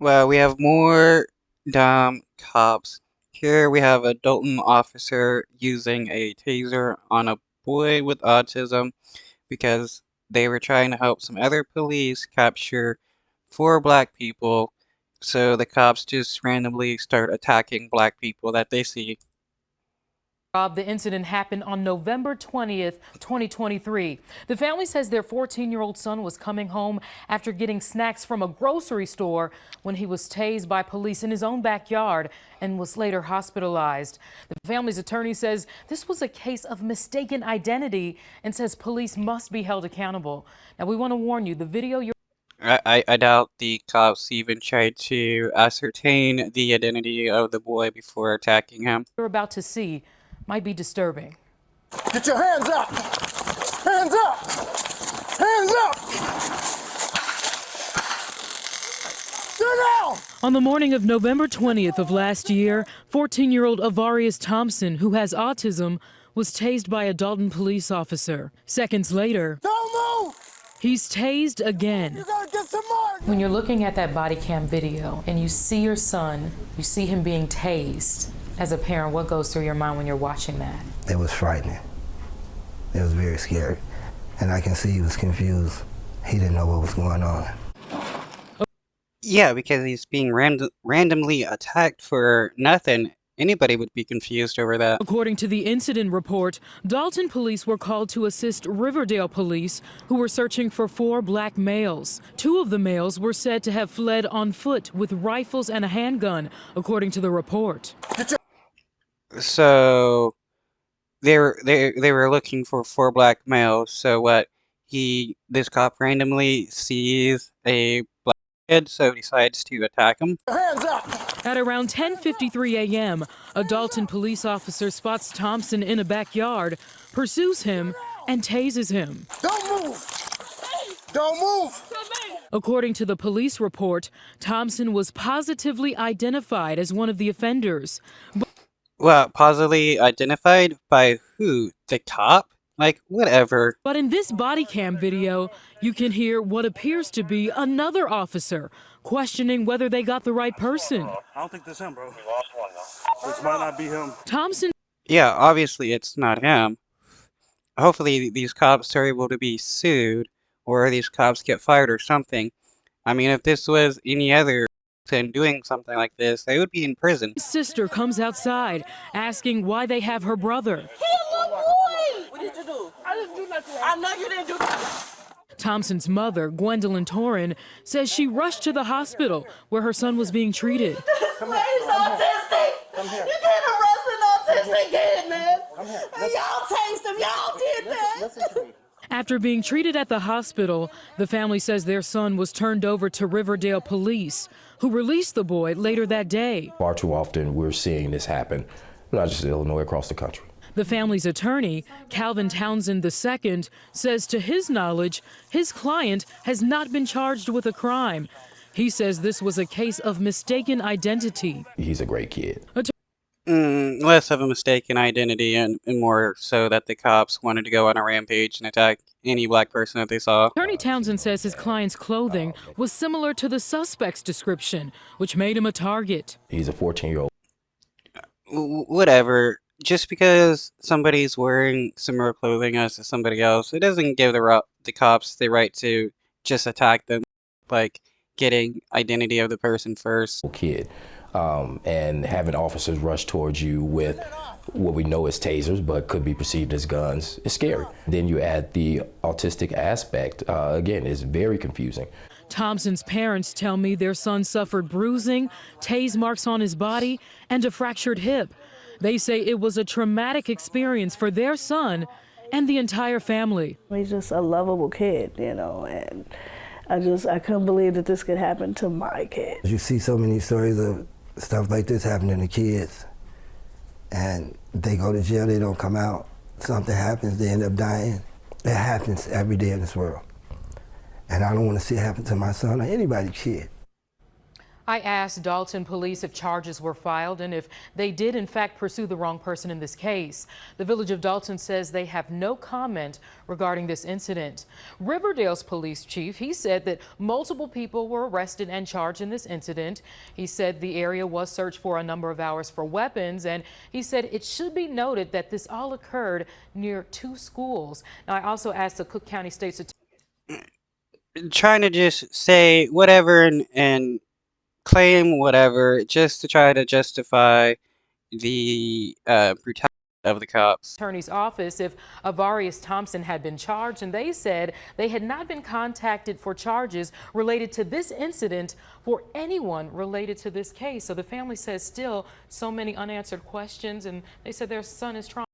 Well, we have more dumb cops. Here we have a Dolton officer using a taser on a boy with autism because they were trying to help some other police capture four black people. So the cops just randomly start attacking black people that they see. The incident happened on November 20th, 2023. The family says their 14-year-old son was coming home after getting snacks from a grocery store when he was tased by police in his own backyard and was later hospitalized. The family's attorney says this was a case of mistaken identity and says police must be held accountable. Now, we want to warn you, the video you're I doubt the cops even tried to ascertain the identity of the boy before attacking him. about to see might be disturbing. Get your hands up! Hands up! Hands up! Sit down! On the morning of November 20th of last year, 14-year-old Avarius Thompson, who has autism, was tased by a Dolton police officer. Seconds later, Don't move! he's tased again. You gotta get some more! When you're looking at that body cam video and you see your son, you see him being tased, as a parent, what goes through your mind when you're watching that? It was frightening. It was very scary. And I can see he was confused. He didn't know what was going on. Yeah, because he's being randomly attacked for nothing. Anybody would be confused over that. According to the incident report, Dolton police were called to assist Riverdale police, who were searching for 4 black males. 2 of the males were said to have fled on foot with rifles and a handgun, according to the report. So they were looking for 4 black males. So what? This cop randomly sees a black kid, so decides to attack him. Hands up! At around 10:53 a.m., a Dolton police officer spots Thompson in a backyard, pursues him, and tases him. Don't move! Don't move! According to the police report, Thompson was positively identified as one of the offenders. Well, positively identified by who? The cop? Like, whatever. But in this body cam video, you can hear what appears to be another officer questioning whether they got the right person. I don't think that's him, bro. This might not be him. Thompson. Yeah, obviously it's not him. Hopefully these cops are able to be sued, or these cops get fired or something. I mean, if this was any other person doing something like this, they would be in prison. His sister comes outside, asking why they have her brother. He a little boy! What did you do? I didn't do nothing. I know you didn't do nothing. Thompson's mother, Gwendolyn Torin, says she rushed to the hospital where her son was being treated. He's autistic. You can't arrest an autistic kid, man. Y'all tased him. Y'all did that. After being treated at the hospital, the family says their son was turned over to Riverdale police, who released the boy later that day. Far too often we're seeing this happen, not just in Illinois, across the country. The family's attorney, Calvin Townsend II, says to his knowledge, his client has not been charged with a crime. He says this was a case of mistaken identity. He's a great kid. Less of a mistaken identity and more so that the cops wanted to go on a rampage and attack any black person that they saw. Attorney Townsend says his client's clothing was similar to the suspect's description, which made him a target. He's a 14-year-old. Whatever. Just because somebody's wearing similar clothing as to somebody else, it doesn't give the cops the right to just attack them, like getting identity of the person first. Kid. And having officers rush towards you with what we know as tasers, but could be perceived as guns, is scary. Then you add the autistic aspect. Again, it's very confusing. Thompson's parents tell me their son suffered bruising, tase marks on his body, and a fractured hip. They say it was a traumatic experience for their son and the entire family. He's just a lovable kid, you know, and I couldn't believe that this could happen to my kid. You see so many stories of stuff like this happening to kids, and they go to jail, they don't come out. Something happens, they end up dying. It happens every day in this world. And I don't want to see it happen to my son or anybody's kid. I asked Dolton police if charges were filed and if they did in fact pursue the wrong person in this case. The Village of Dolton says they have no comment regarding this incident. Riverdale's police chief, he said that multiple people were arrested and charged in this incident. He said the area was searched for a number of hours for weapons, and he said it should be noted that this all occurred near 2 schools. Now, I also asked the Cook County State's attorney. Trying to just say whatever and claim whatever just to try to justify the brutality of the cops. Attorney's office if Avarius Thompson had been charged, and they said they had not been contacted for charges related to this incident for anyone related to this case. So the family says still so many unanswered questions, and they said their son is trying.